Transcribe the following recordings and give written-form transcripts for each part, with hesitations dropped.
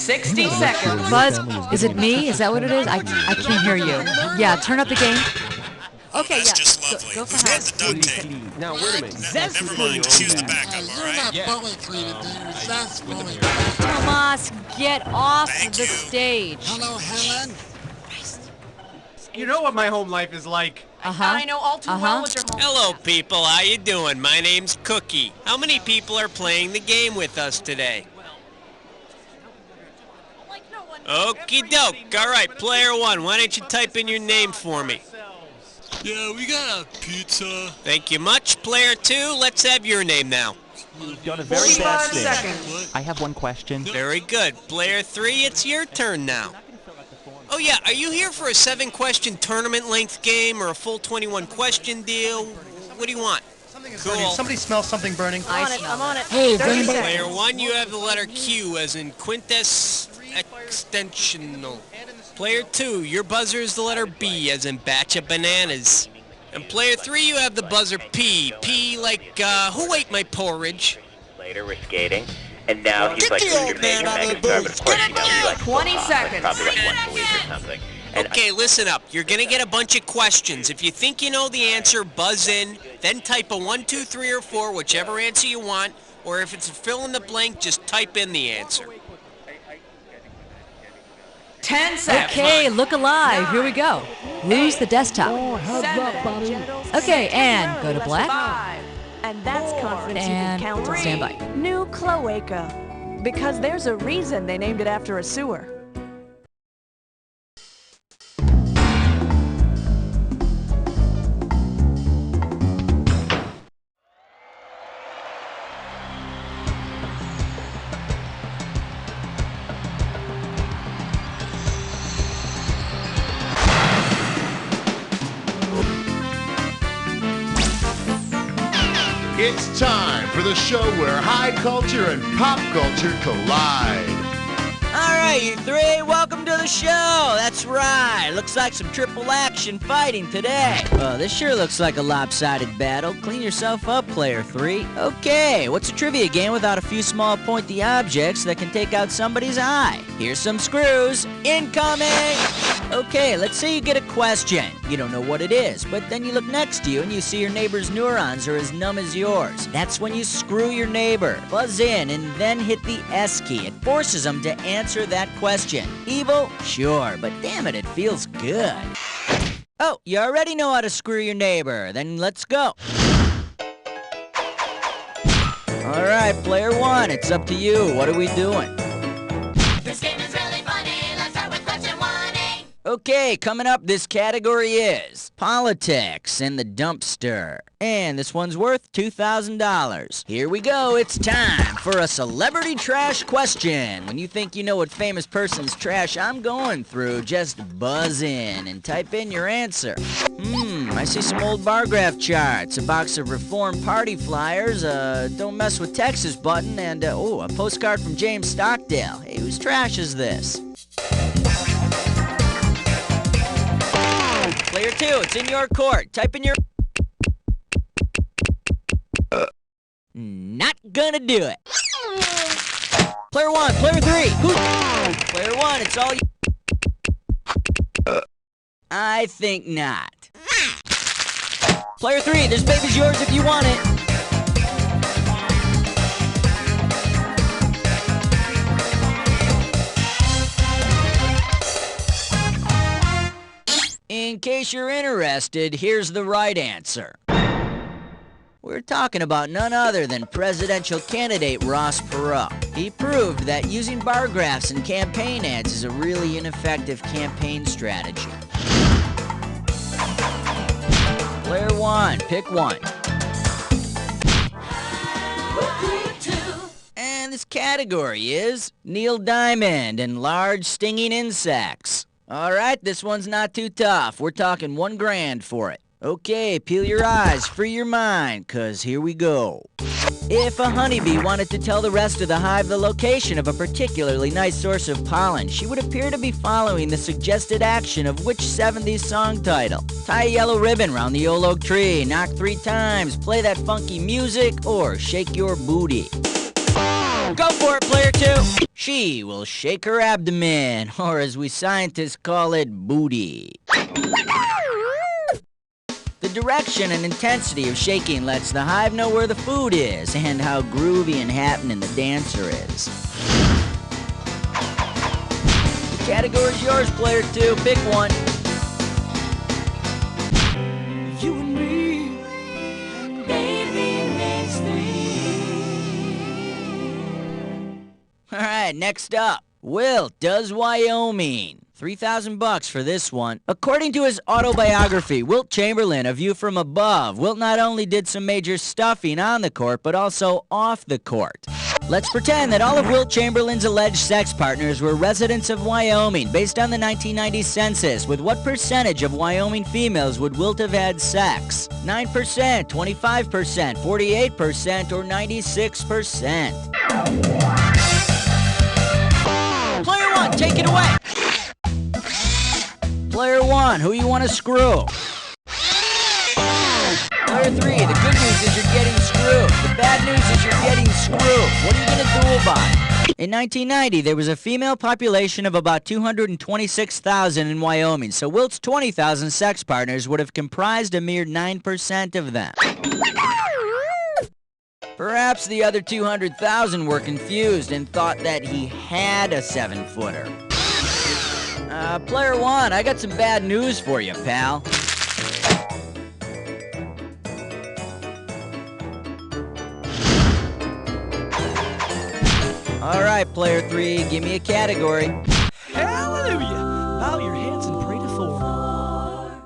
60 seconds. Buzz, is it me? Is that what it is? I can't hear you. Yeah, turn up the game. Okay, That's yeah. just lovely. Go for Who had house. the duct tape? Now, wait a minute. Never mind, just use the backup, all right? Tomas, get off Thank the you. stage. Hello, Helen. You know what my home life is like. I know all too well what your home. Hello, people. How you doing? My name's Cookie. How many people are playing the game with us today? Okie doke. All right, player one, why don't you type in your name for me? Yeah, we got a pizza. Thank you much. Player two, let's have your name now. You've done a very bad 45 thing. seconds. I have one question. Very good. Player three, it's your turn now. Oh yeah, are you here for a 7-question tournament-length game or a full 21-question deal? What do you want? Cool. Somebody smells something burning. I'm on it. Hey, is 30 anybody- seconds. Player one, you have the letter Q as in quintess extensional. Player two, your buzzer is the letter B as in batch of bananas. And player three, you have the buzzer P. P like, who ate my porridge? Later, we're skating, and now he's like, Get the old your name, man out your of the megastar, booth. but of course, you know, he likes 20 football, seconds. Probably like once a week or something. And Okay, listen up. You're gonna get a bunch of questions. If you think you know the answer, buzz in, then type a 1, 2, 3, or 4, whichever answer you want, or if it's a fill in the blank, just type in the answer. 10 seconds. Okay, look alive. Here we go. Lose the desktop. 7. Okay, and go to black. 5. And that's confidence you And can count on. stand by. New cloaca. Because there's a reason they named it after a sewer. It's time for the show where high culture and pop culture collide. All right, you three, welcome to the show. That's right. Looks like some triple action fighting today. Well, this sure looks like a lopsided battle. Clean yourself up, player three. Okay, what's a trivia game without a few small pointy objects that can take out somebody's eye? Here's some screws. Incoming! Okay, let's say you get a question. You don't know what it is, but then you look next to you and you see your neighbor's neurons are as numb as yours. That's when you screw your neighbor. Buzz in and then hit the S key. It forces them to answer that question. Evil? Sure, but damn it feels good. Oh, you already know how to screw your neighbor. Then let's go. All right, player one, it's up to you. What are we doing? This game is really funny. Let's start with question 1A. Okay, coming up, this category is politics in the dumpster. And this one's worth $2,000. Here we go, it's time for a celebrity trash question. When you think you know what famous person's trash I'm going through, just buzz in and type in your answer. I see some old bar graph charts, a box of Reform Party flyers, a Don't Mess with Texas button, and, a postcard from James Stockdale. Hey, whose trash is this? Player two, it's in your court. Type in your... Not gonna do it. Player one, player three. Player one, it's all you. I think not. Player three, this baby's yours if you want it. In case you're interested, here's the right answer. We're talking about none other than presidential candidate Ross Perot. He proved that using bar graphs in campaign ads is a really ineffective campaign strategy. Player one, pick one. And this category is Neil Diamond and large stinging insects. All right, this one's not too tough. We're talking $1 grand for it. Okay, peel your eyes, free your mind, 'cause here we go. If a honeybee wanted to tell the rest of the hive the location of a particularly nice source of pollen, she would appear to be following the suggested action of which 70s song title? Tie a yellow ribbon round the old oak tree, knock 3 times, play that funky music, or shake your booty. Go for it, player 2. She will shake her abdomen, or as we scientists call it, booty. The direction and intensity of shaking lets the hive know where the food is and how groovy and happening the dancer is. The category's yours, player 2. Pick one. You and me, baby, makes three. All right, next up. Wilt does Wyoming. $3,000 for this one. According to his autobiography, Wilt Chamberlain, A View from Above, Wilt not only did some major stuffing on the court, but also off the court. Let's pretend that all of Wilt Chamberlain's alleged sex partners were residents of Wyoming. Based on the 1990 census, with what percentage of Wyoming females would Wilt have had sex? 9%, 25%, 48%, or 96%? Player 1, take it away! Player 1, who you want to screw? Player 3, the good news is you're getting screwed. The bad news is you're getting screwed. What are you going to do about it? In 1990, there was a female population of about 226,000 in Wyoming, so Wilt's 20,000 sex partners would have comprised a mere 9% of them. Perhaps the other 200,000 were confused and thought that he had a 7-footer. Player 1, I got some bad news for you, pal. All right, player 3, give me a category. Hallelujah! Bow your heads and pray to Thor.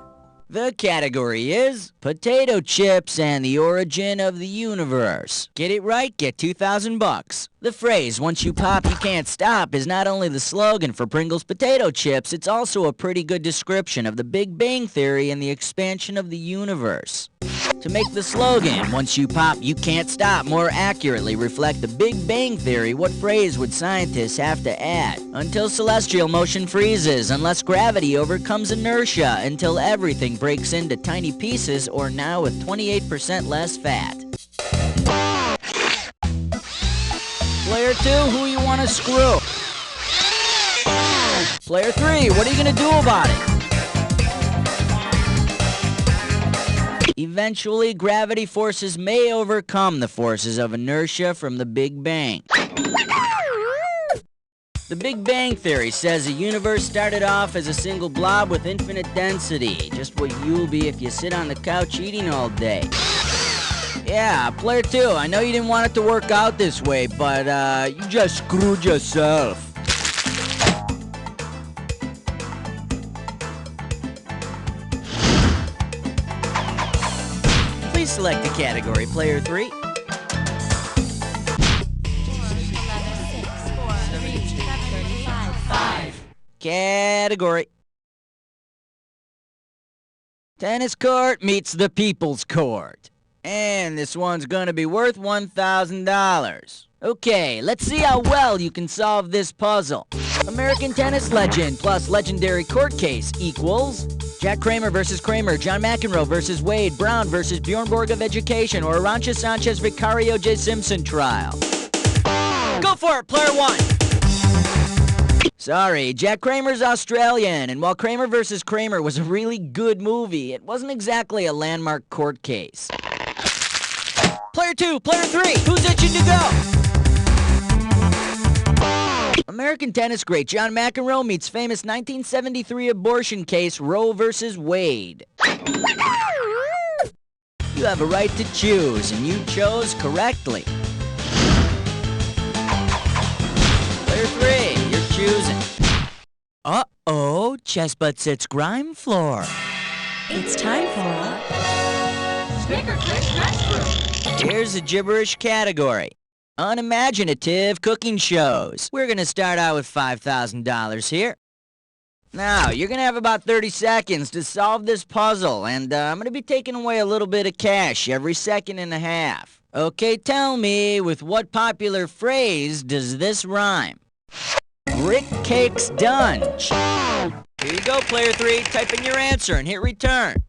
The category is potato chips and the origin of the universe. Get it right, get $2,000. The phrase, once you pop, you can't stop, is not only the slogan for Pringles potato chips, it's also a pretty good description of the Big Bang Theory and the expansion of the universe. To make the slogan, once you pop, you can't stop, more accurately reflect the Big Bang Theory, what phrase would scientists have to add? Until celestial motion freezes, unless gravity overcomes inertia, until everything breaks into tiny pieces, or now with 28% less fat. Player 2, who you want to screw? Player 3, what are you going to do about it? Eventually, gravity forces may overcome the forces of inertia from the Big Bang. The Big Bang Theory says the universe started off as a single blob with infinite density, just what you'll be if you sit on the couch eating all day. Yeah, player 2, I know you didn't want it to work out this way, but you just screwed yourself. Please select the category, player 3. Category. Tennis court meets the people's court. And this one's gonna be worth $1,000. Okay, let's see how well you can solve this puzzle. American tennis legend plus legendary court case equals Jack Kramer versus Kramer, John McEnroe versus Wade, Brown versus Bjorn Borg of Education, or Arantxa Sanchez Vicario J. Simpson trial. Go for it, player 1! Sorry, Jack Kramer's Australian, and while Kramer vs. Kramer was a really good movie, it wasn't exactly a landmark court case. Player 2, player 3, who's itching to go? American tennis great John McEnroe meets famous 1973 abortion case Roe vs. Wade. You have a right to choose, and you chose correctly. Player 3, you're choosing. Uh-oh, chess butt sits grime floor. It's time for Snicker Click Restroom. Here's a gibberish category. Unimaginative cooking shows. We're gonna start out with $5,000 here. Now, you're gonna have about 30 seconds to solve this puzzle, and I'm gonna be taking away a little bit of cash every second and a half. Okay, tell me, with what popular phrase does this rhyme? Brick cakes dunge. Here you go, player 3. Type in your answer and hit return.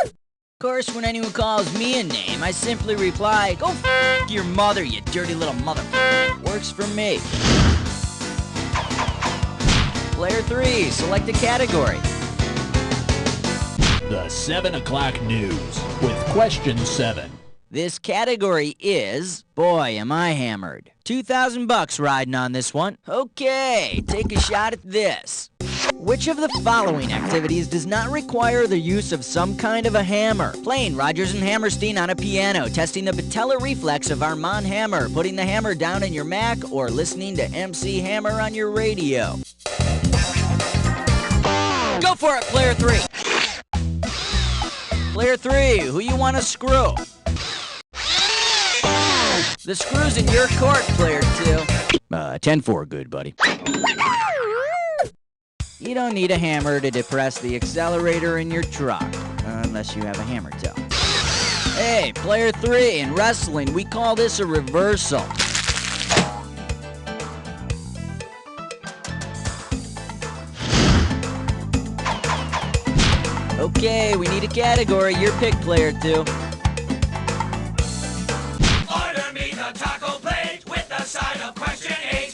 Of course, when anyone calls me a name, I simply reply, "Go f*** your mother, you dirty little mother." Works for me. Player 3, select a category. The 7 o'clock news with question 7. This category is, boy, am I hammered. $2,000 riding on this one. Okay, take a shot at this. Which of the following activities does not require the use of some kind of a hammer? Playing Rodgers and Hammerstein on a piano, testing the patellar reflex of Armand Hammer, putting the hammer down in your Mac, or listening to MC Hammer on your radio. Go for it, player 3. Player 3, who you want to screw? The screw's in your court, player 2. 10-4, good buddy. You don't need a hammer to depress the accelerator in your truck, unless you have a hammer toe. Hey, player 3, in wrestling, we call this a reversal. Okay, we need a category. Your pick, player 2. Order me the taco plate with the side of question 8.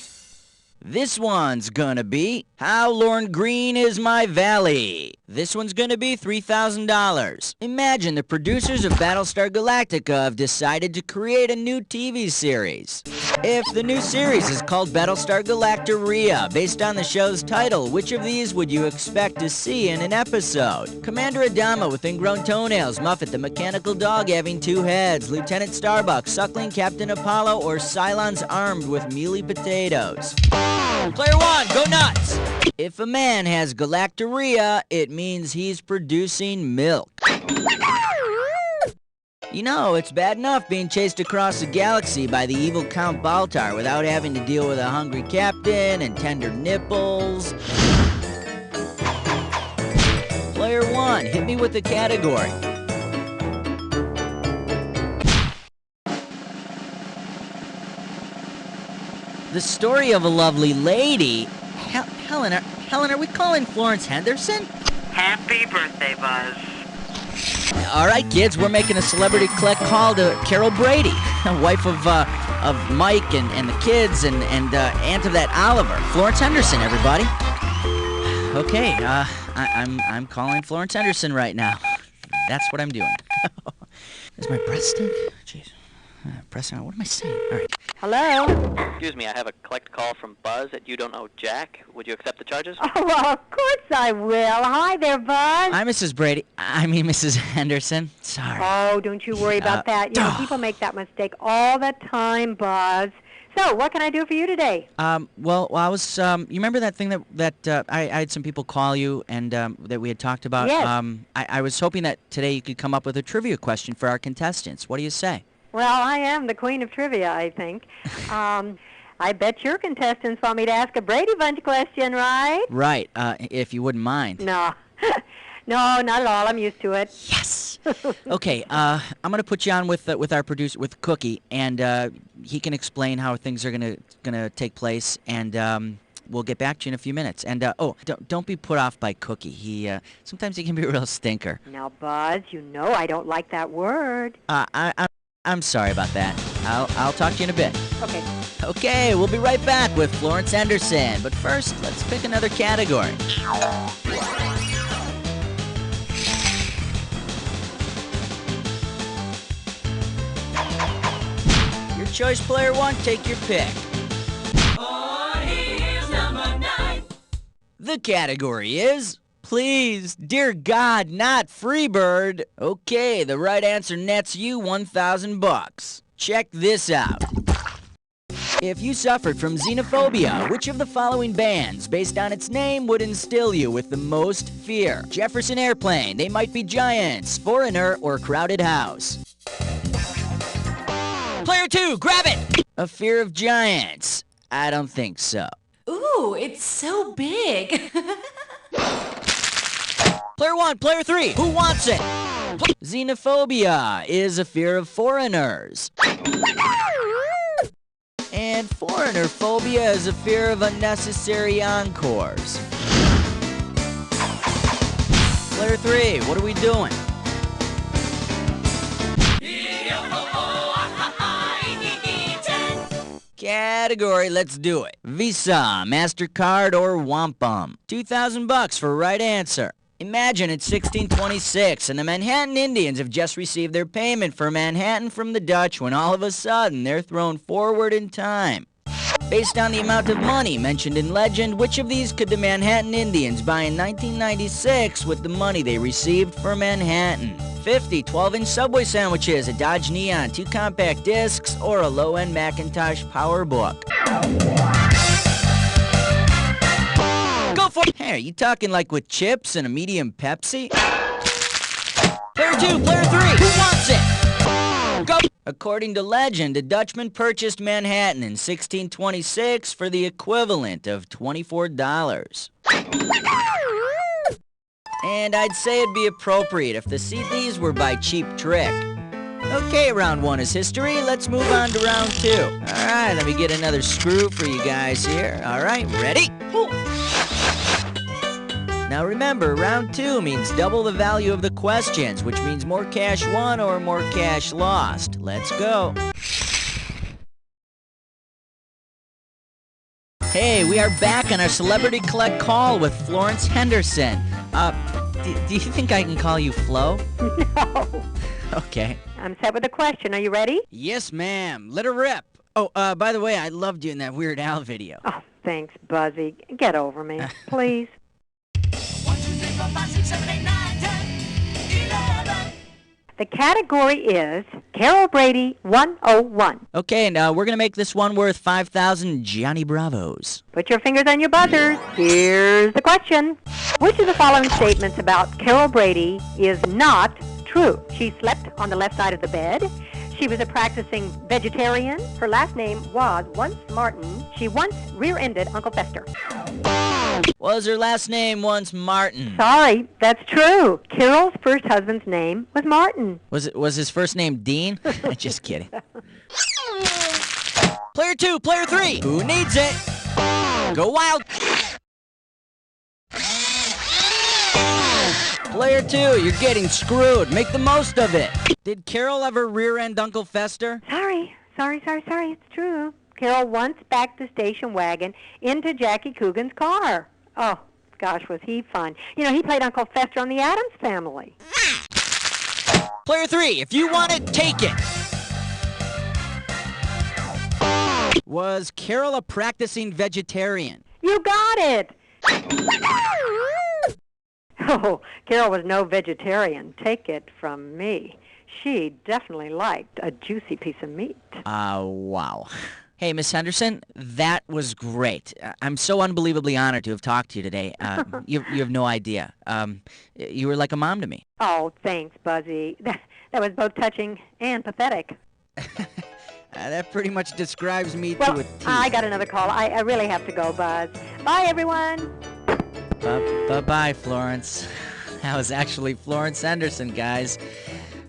This one's gonna be, how Lorne Green is my valley. This one's gonna be $3,000. Imagine the producers of Battlestar Galactica have decided to create a new TV series. If the new series is called Battlestar Galactica, based on the show's title, which of these would you expect to see in an episode? Commander Adama with ingrown toenails, Muffet the mechanical dog having 2 heads, Lieutenant Starbuck, Suckling Captain Apollo, or Cylons armed with mealy potatoes? Player 1, go nuts! If a man has galactorrhea, it means he's producing milk. You know, it's bad enough being chased across the galaxy by the evil Count Baltar without having to deal with a hungry captain and tender nipples. Player 1, hit me with the category. The story of a lovely lady. Helen, are we calling Florence Henderson? Happy birthday, Buzz. All right, kids, we're making a celebrity collect call to Carol Brady, wife of Mike and the kids and aunt of that Oliver. Florence Henderson, everybody. Okay, I'm calling Florence Henderson right now. That's what I'm doing. Is my breath stink? Jeez. Pressing on. What am I saying? All right. Hello? Excuse me, I have a collect call from Buzz at You Don't Know Jack. Would you accept the charges? Oh, well, of course I will. Hi there, Buzz. Hi, Mrs. Brady. I mean, Mrs. Henderson. Sorry. Oh, don't you worry about that. You know, people make that mistake all the time, Buzz. So, what can I do for you today? Well, I was, you remember that thing that I had some people call you and that we had talked about? Yes. I was hoping that today you could come up with a trivia question for our contestants. What do you say? Well, I am the queen of trivia, I think. I bet your contestants want me to ask a Brady Bunch question, right? Right, if you wouldn't mind. No. No, not at all. I'm used to it. Yes. Okay, I'm going to put you on with our producer, with Cookie, and he can explain how things are gonna take place, and we'll get back to you in a few minutes. And don't be put off by Cookie. Sometimes he can be a real stinker. Now, Buzz, you know I don't like that word. I'm sorry about that. I'll talk to you in a bit. Okay. Okay, we'll be right back with Florence Henderson. But first, let's pick another category. Your choice, player 1, take your pick. Here's number 9. The category is, please, dear God, not Freebird. Okay, the right answer nets you $1,000. Check this out. If you suffered from xenophobia, which of the following bands, based on its name, would instill you with the most fear? Jefferson Airplane, They Might Be Giants, Foreigner, or Crowded House? Player 2, grab it! A fear of giants. I don't think so. Ooh, it's so big. Player 1, player 3, who wants it? Xenophobia is a fear of foreigners. And foreigner phobia is a fear of unnecessary encores. Player 3, what are we doing? Category, let's do it. Visa, MasterCard, or Wampum. $2,000 for right answer. Imagine it's 1626 and the Manhattan Indians have just received their payment for Manhattan from the Dutch when all of a sudden they're thrown forward in time. Based on the amount of money mentioned in legend, which of these could the Manhattan Indians buy in 1996 with the money they received for Manhattan? 50 12-inch Subway sandwiches, a Dodge Neon, 2 compact discs, or a low-end Macintosh PowerBook. Go for it! Hey, are you talking like with chips and a medium Pepsi? Player 2, player 3, who wants it? Go! According to legend, a Dutchman purchased Manhattan in 1626 for the equivalent of $24. And I'd say it'd be appropriate if the CDs were by Cheap Trick. Okay, round 1 is history. Let's move on to round 2. Alright, let me get another screw for you guys here. Alright, ready? Now remember, round 2 means double the value of the questions, which means more cash won or more cash lost. Let's go. Hey, we are back on our Celebrity Collect call with Florence Henderson. Do you think I can call you Flo? No. Okay. I'm set with a question. Are you ready? Yes, ma'am. Let her rip. Oh, by the way, I loved you in that Weird Al video. Oh, thanks, Buzzy. Get over me, please. 1, 2, 3, 4, 5, 6, 7, 8, 9, 10, 11. The category is Carol Brady 101. Okay, now we're going to make this one worth 5,000 Johnny Bravos. Put your fingers on your buzzers. Here's the question. Which of the following statements about Carol Brady is not true? She slept on the left side of the bed. She was a practicing vegetarian. Her last name was once Martin. She once rear-ended Uncle Fester. Was her last name once Martin? Sorry, that's true. Carol's first husband's name was Martin. Was his first name Dean? Just kidding. Player 2, player 3. Who needs it? Go wild. Player 2, you're getting screwed. Make the most of it. Did Carol ever rear-end Uncle Fester? Sorry. It's true. Carol once backed the station wagon into Jackie Coogan's car. Oh, gosh, was he fun. You know, he played Uncle Fester on the Addams Family. Player 3, if you want it, take it. Was Carol a practicing vegetarian? You got it. Oh, Carol was no vegetarian. Take it from me. She definitely liked a juicy piece of meat. Wow. Hey, Miss Henderson, that was great. I'm so unbelievably honored to have talked to you today. You have no idea. You were like a mom to me. Oh, thanks, Buzzy. That was both touching and pathetic. That pretty much describes me well, to a T. I got another call. I really have to go, Buzz. Bye, everyone. Bye-bye, Florence. That was actually Florence Henderson, guys.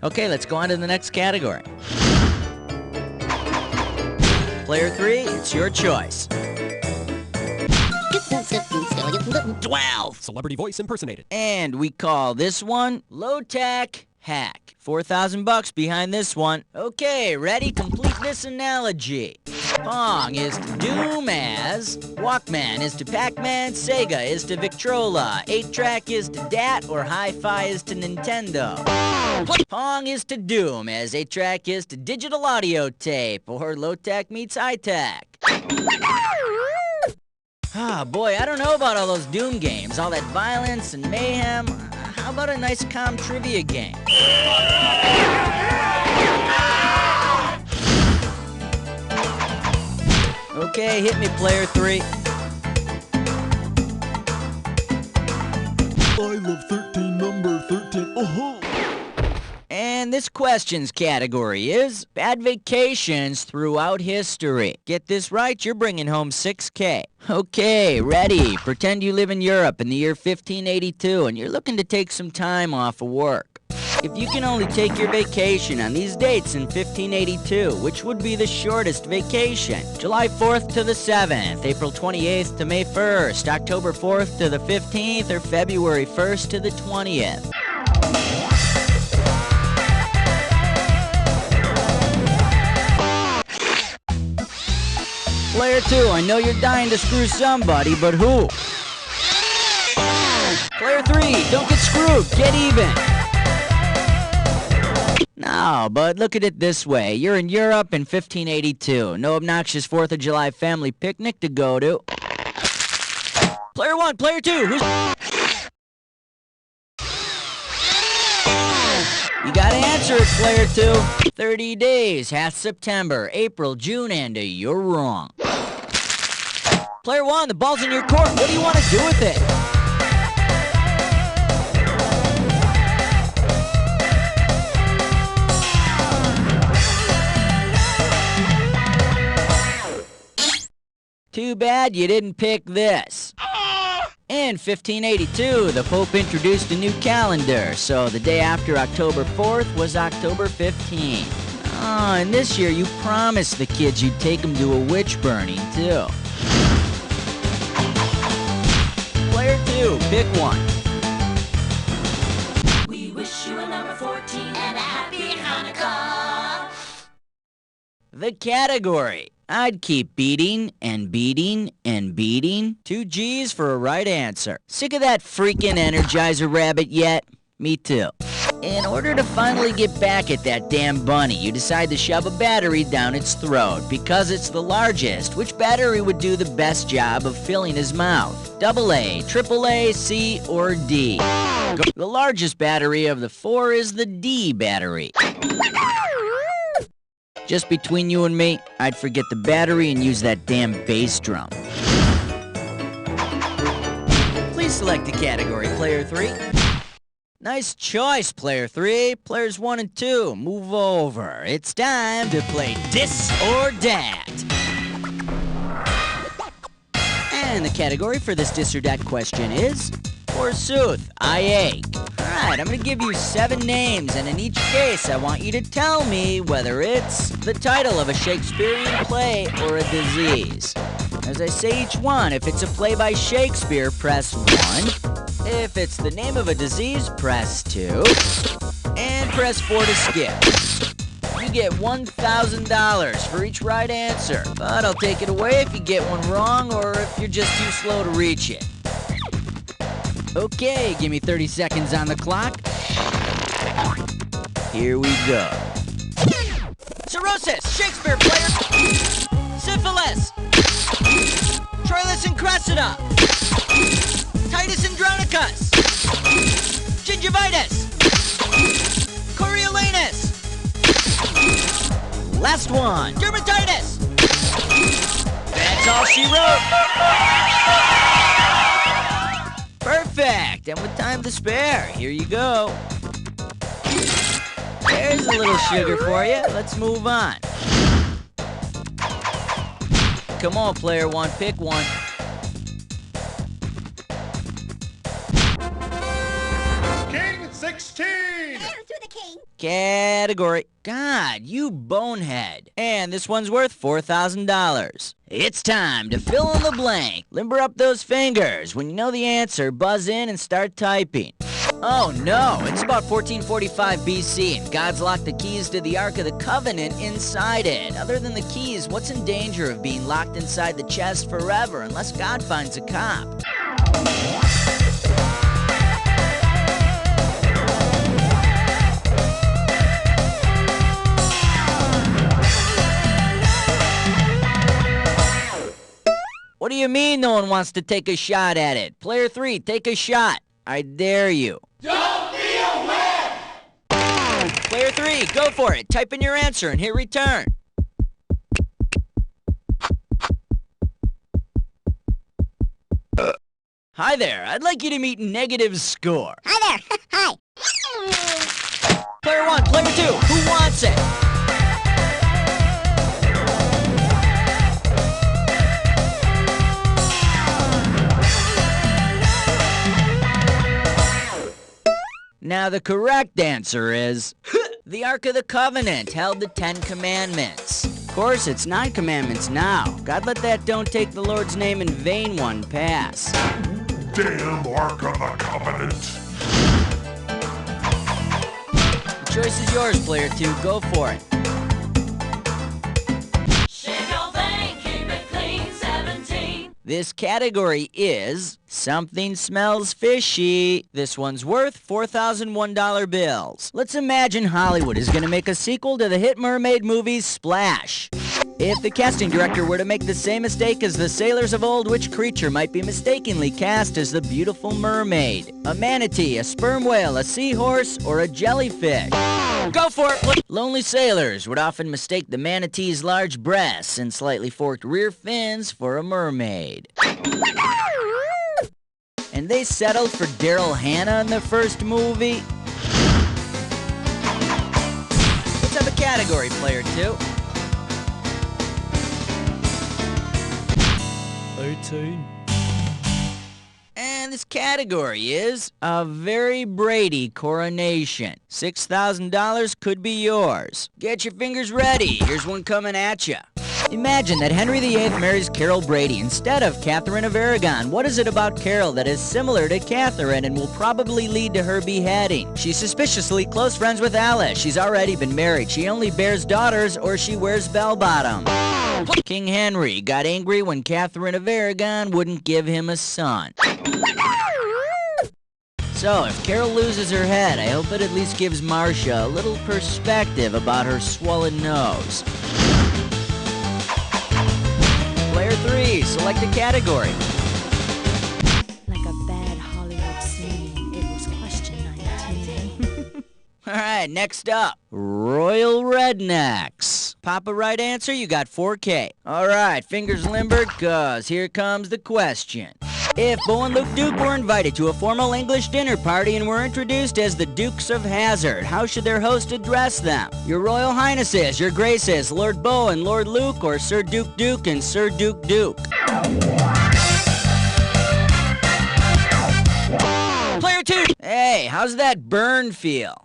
Okay, let's go on to the next category. Player 3, it's your choice. 12. Celebrity voice impersonated. And we call this one Low-Tech Hack. $4,000 behind this one. Okay, ready? Complete this analogy. Pong is to Doom as Walkman is to Pac-Man, Sega is to Victrola, 8-track is to DAT, or Hi-Fi is to Nintendo. Pong is to Doom as 8-track is to digital audio tape, or low-tech meets high-tech. Ah, boy, I don't know about all those Doom games, all that violence and mayhem. How about a nice calm trivia game? Okay, hit me, player 3. I love 13, number 13. And this questions category is bad vacations throughout history. Get this right, you're bringing home $6K. Okay, ready. Pretend you live in Europe in the year 1582 and you're looking to take some time off of work. If you can only take your vacation on these dates in 1582, which would be the shortest vacation? July 4th to the 7th, April 28th to May 1st, October 4th to the 15th, or February 1st to the 20th. Player 2, I know you're dying to screw somebody, but who? Player 3, don't get screwed, get even. No, but look at it this way. You're in Europe in 1582. No obnoxious 4th of July family picnic to go to. Player 1, player 2, who's... You gotta answer it, player 2. 30 days, half September, April, June, and you're wrong. Player 1, the ball's in your court. What do you want to do with it? Too bad you didn't pick this. In 1582, the Pope introduced a new calendar, so the day after October 4th was October 15th. Oh, and this year you promised the kids you'd take them to a witch burning, too. Player 2, pick one. We wish you a number 14 and a happy Hanukkah. The category. I'd keep beating and beating and beating. 2 G's for a right answer. Sick of that freaking Energizer rabbit yet? Me too. In order to finally get back at that damn bunny, you decide to shove a battery down its throat. Because it's the largest, which battery would do the best job of filling his mouth? AA, AAA, C, or D? The largest battery of the 4 is the D battery. Just between you and me, I'd forget the battery and use that damn bass drum. Please select the category, player 3. Nice choice, player 3. Players 1 and 2, move over. It's time to play Dis or Dat. And the category for this Dis or Dat question is forsooth, I ache. Alright, I'm gonna give you 7 names, and in each case, I want you to tell me whether it's the title of a Shakespearean play or a disease. As I say each one, if it's a play by Shakespeare, press 1. If it's the name of a disease, press 2. And press 4 to skip. You get $1,000 for each right answer, but I'll take it away if you get one wrong or if you're just too slow to reach it. Okay, give me 30 seconds on the clock. Here we go. Cirrhosis, Shakespeare player. Syphilis. Troilus and Cressida. Titus Andronicus. Gingivitis. Coriolanus. Last one, dermatitis. That's all she wrote. Perfect! And with time to spare, here you go. There's a little sugar for you. Let's move on. Come on, player 1, pick one. King 16! Category. God, you bonehead. And this one's worth $4,000. It's time to fill in the blank. Limber up those fingers. When you know the answer, buzz in and start typing. Oh no, it's about 1445 BC, and God's locked the keys to the Ark of the Covenant inside it. Other than the keys, what's in danger of being locked inside the chest forever unless God finds a cop? What do you mean no one wants to take a shot at it? Player 3, take a shot. I dare you. Don't be a wimp! Player 3, go for it. Type in your answer and hit return. Hi there. I'd like you to meet negative score. Hi there. Hi. Player 1, player 2, who wants it? Now the correct answer is the Ark of the Covenant held the 10 Commandments. Of course, it's 9 commandments now. God let that don't take the Lord's name in vain one pass. Damn Ark of the Covenant. The choice is yours, player 2. Go for it. This category is something smells fishy. This one's worth $4,001 bills. Let's imagine Hollywood is going to make a sequel to the hit mermaid movie Splash. If the casting director were to make the same mistake as the sailors of old, which creature might be mistakenly cast as the beautiful mermaid? A manatee, a sperm whale, a seahorse, or a jellyfish? Go for it! Lonely sailors would often mistake the manatee's large breasts and slightly forked rear fins for a mermaid. And they settled for Daryl Hannah in the first movie? Let's have a category, player 2. 18. And this category is a very Brady coronation. $6,000 could be yours. Get your fingers ready. Here's one coming at you. Imagine that Henry VIII marries Carol Brady instead of Catherine of Aragon. What is it about Carol that is similar to Catherine and will probably lead to her beheading? She's suspiciously close friends with Alice. She's already been married. She only bears daughters, or she wears bell-bottoms. King Henry got angry when Catherine of Aragon wouldn't give him a son. So, if Carol loses her head, I hope it at least gives Marcia a little perspective about her swollen nose. Player 3, select a category. Like a bad Hollywood scene, it was question 19. Alright, next up, Royal Rednecks. Pop a right answer, you got $4K. Alright, fingers limbered, cause here comes the question. If Bo and Luke Duke were invited to a formal English dinner party and were introduced as the Dukes of Hazzard, how should their host address them? Your Royal Highnesses, Your Graces, Lord Bo and Lord Luke, or Sir Duke Duke and Sir Duke Duke? Player 2! Hey, how's that burn feel?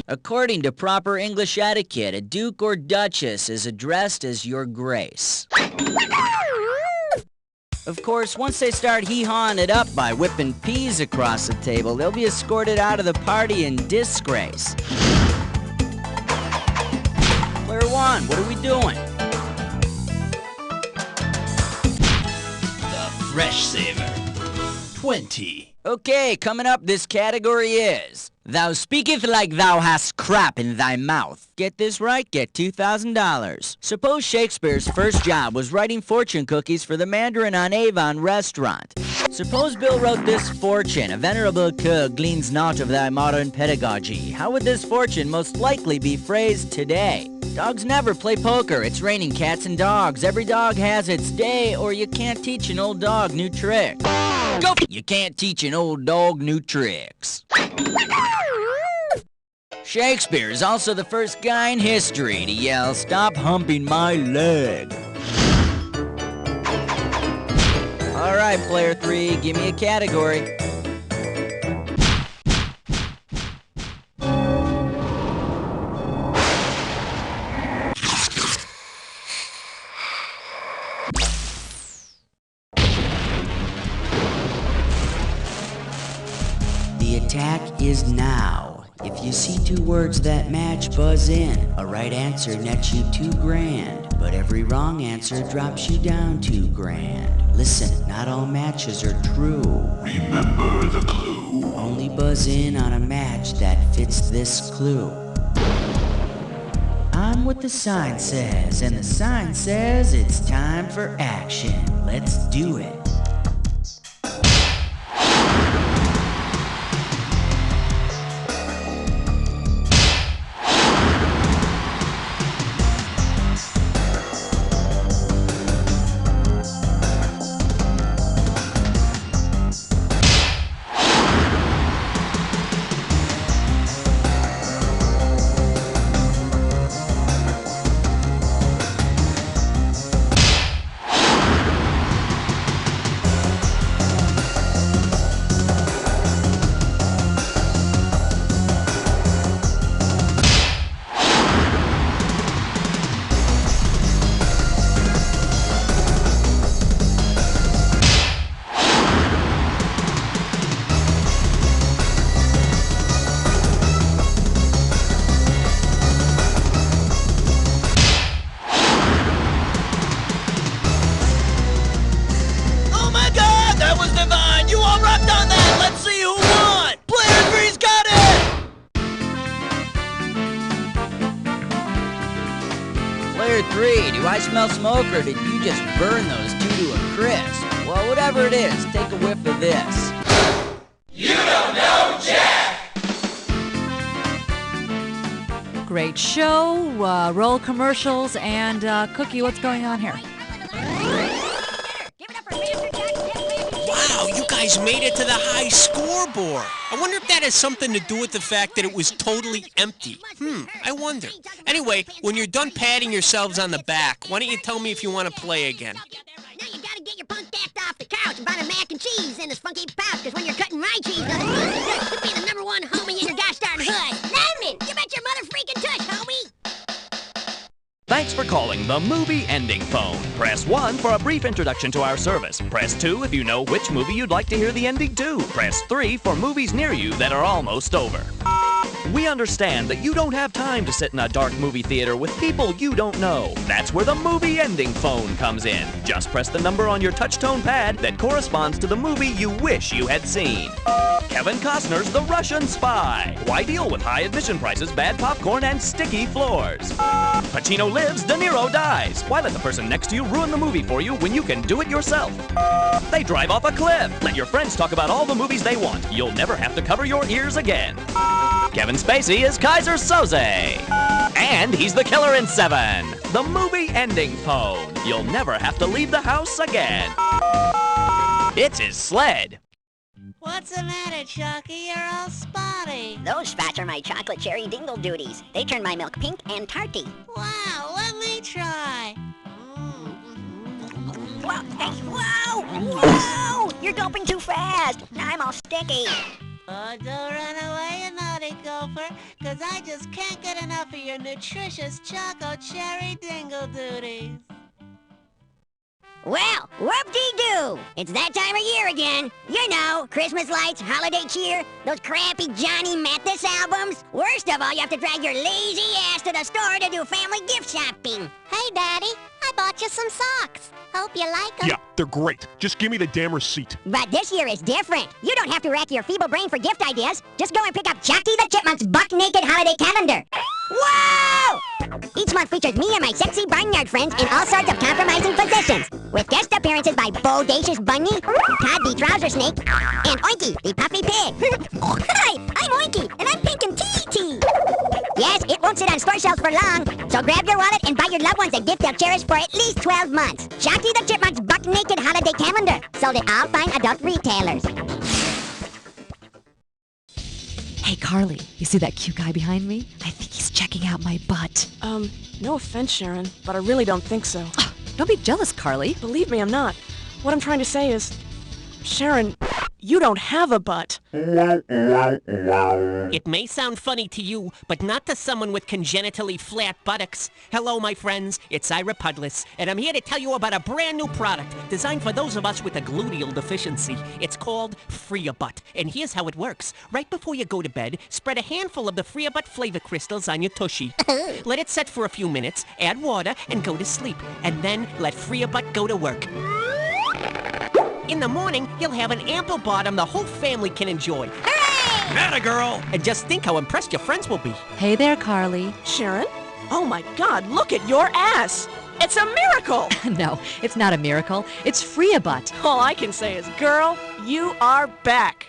According to proper English etiquette, a duke or duchess is addressed as Your Grace. Of course, once they start hee-hawing it up by whipping peas across the table, they'll be escorted out of the party in disgrace. Player 1, what are we doing? The Fresh Saver. 20. Okay, coming up, this category is Thou speaketh like thou hast crap in thy mouth. Get this right, get $2,000. Suppose Shakespeare's first job was writing fortune cookies for the Mandarin on Avon restaurant. Suppose Bill wrote this fortune, a venerable cur gleans naught of thy modern pedagogy. How would this fortune most likely be phrased today? Dogs never play poker. It's raining cats and dogs. Every dog has its day, or you can't teach an old dog new tricks. Go! You can't teach an old dog new tricks. Shakespeare is also the first guy in history to yell, "Stop humping my leg." All right, player 3, give me a category. The attack is now. If you see two words that match, buzz in. A right answer nets you $2,000, but every wrong answer drops you down $2,000. Listen, not all matches are true. Remember the clue. Only buzz in on a match that fits this clue. I'm what the sign says, and the sign says it's time for action. Let's do it. was divine! You all rocked on that! Let's see who won! Player 3's got it! Player 3, do I smell smoke or did you just burn those two to a crisp? Well, whatever it is, take a whiff of this. You don't know Jack! Great show, roll commercials, and Cookie, what's going on here? Wow, you guys made it to the high scoreboard. I wonder if that has something to do with the fact that it was totally empty. I wonder. Anyway, when you're done patting yourselves on the back, why don't you tell me if you want to play again? Now you gotta get your punk ass off the couch and buy a mac and cheese in this funky pouch, because when you're cutting my cheese, nothing feels so good. You'll be the #1 homie in your gosh darn hood. Lemon, you bet your mother freaking tush, homie. Thanks for calling the Movie Ending Phone. Press 1 for a brief introduction to our service. Press 2 if you know which movie you'd like to hear the ending to. Press 3 for movies near you that are almost over. We understand that you don't have time to sit in a dark movie theater with people you don't know. That's where the Movie Ending Phone comes in. Just press the number on your touch-tone pad that corresponds to the movie you wish you had seen. Kevin Costner's The Russian Spy. Why deal with high admission prices, bad popcorn, and sticky floors? Pacino lives, De Niro dies. Why let the person next to you ruin the movie for you when you can do it yourself? They drive off a cliff. Let your friends talk about all the movies they want. You'll never have to cover your ears again. Kevin Spacey is Kaiser Soze. And he's the killer in 7. The Movie Ending Phone. You'll never have to leave the house again. It's his sled. What's the matter, Chucky? You're all spotty. Those spots are my chocolate cherry dingle duties. They turn my milk pink and tarty. Wow, let me try. Whoa, hey, whoa! Whoa! You're gulping too fast. Now I'm all sticky. Oh, don't run away, you naughty gopher, because I just can't get enough of your nutritious choco cherry dingle duties. Well, whoop-dee-doo! It's that time of year again. You know, Christmas lights, holiday cheer, those crappy Johnny Mathis albums. Worst of all, you have to drag your lazy ass to the store to do family gift shopping. Hey, Daddy, I bought you some socks. Hope you like them. Yeah, they're great. Just give me the damn receipt. But this year is different. You don't have to rack your feeble brain for gift ideas. Just go and pick up Chucky the Chipmunk's buck-naked holiday calendar. Whoa! Each month features me and my sexy barnyard friends in all sorts of compromising positions, with guest appearances by Bodacious Bunny, Todd the Trouser Snake, and Oinky the Puffy Pig. Hi, I'm Oinky, and I'm pink and tea. Yes, it won't sit on store shelves for long, so grab your wallet and buy your loved ones a gift they'll cherish for at least 12 months. Chucky the Chipmunk's buck-naked holiday calendar, sold at all fine adult retailers. Hey, Carly, you see that cute guy behind me? I think he's checking out my butt. No offense, Sharon, but I really don't think so. Don't be jealous, Carly. Believe me, I'm not. What I'm trying to say is, Sharon, you don't have a butt. It may sound funny to you, but not to someone with congenitally flat buttocks. Hello, my friends, it's Ira Pudlis, and I'm here to tell you about a brand new product designed for those of us with a gluteal deficiency. It's called Free-A-Butt, and here's how it works. Right before you go to bed, spread a handful of the Free-A-Butt flavor crystals on your tushy. Let it set for a few minutes, add water, and go to sleep. And then let Free-A-Butt go to work. In the morning, you'll have an ample bottom the whole family can enjoy. Hooray! Atta girl! And just think how impressed your friends will be. Hey there, Carly. Sharon? Oh my God, look at your ass! It's a miracle! No, it's not a miracle. It's Free-A-Butt. All I can say is, girl, you are back.